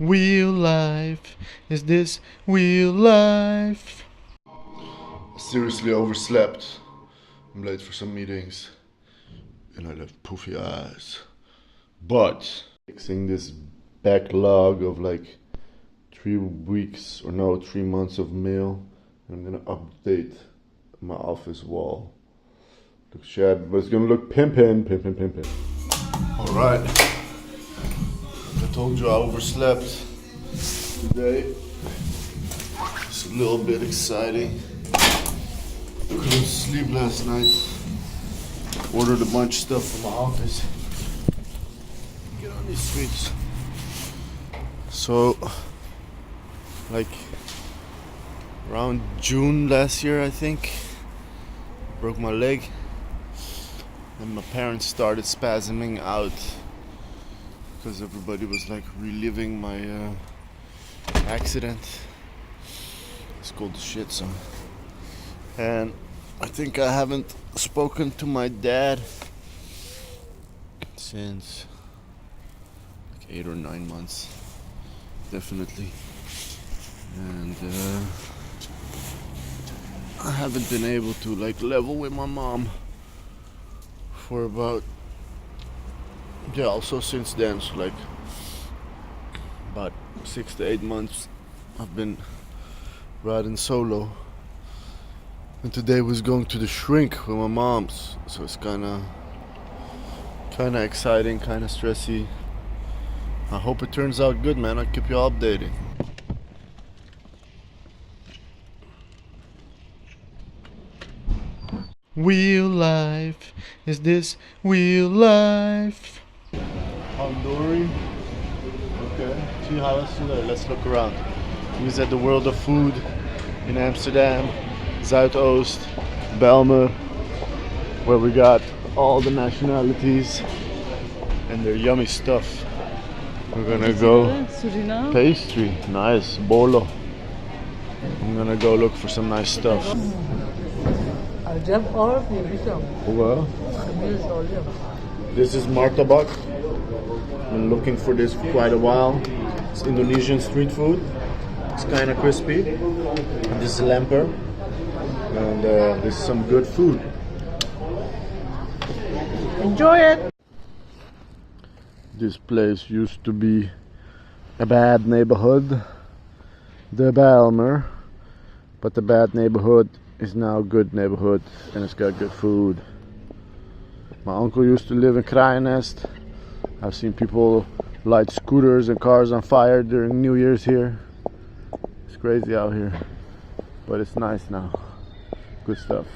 WheelLife, is this WheelLife? Seriously overslept. I'm late for some meetings and I have poofy eyes. But fixing this backlog of like 3 months of mail. I'm gonna update my office wall. Looks shabby, but it's gonna look pimpin'. Alright. I told you I overslept today. It's a little bit exciting. Couldn't sleep last night. Ordered a bunch of stuff from my office. Get on these streets. So, like around June last year, I think, broke my leg, and my parents started spasming out because everybody was like reliving my accident. It's called the shit, so. And I think I haven't spoken to my dad since like 8 or 9 months, definitely. And I haven't been able to like level with my mom for about, also since then, so like about 6 to 8 months I've been riding solo. And today was going to the shrink with my mom's, so it's kinda exciting, kinda stressy. I hope it turns out good, man. I'll keep you updated. WheelLife, is this WheelLife? Honduri. Okay. See how else today? Let's look around. He's at the World of Food in Amsterdam, Zuidoost, Bijlmer, where we got all the nationalities and their yummy stuff. We're gonna go pastry, nice, bolo. I'm gonna go look for some nice stuff. Well, this is martabak. Been looking for this for quite a while. It's Indonesian street food. It's kind of crispy. And this is lamper. And this is some good food. Enjoy it! This place used to be a bad neighborhood, the Bijlmer, but the bad neighborhood is now a good neighborhood and it's got good food. My uncle used to live in Kraaiennest. I've seen people light scooters and cars on fire during New Year's here. It's crazy out here, but it's nice now. Good stuff.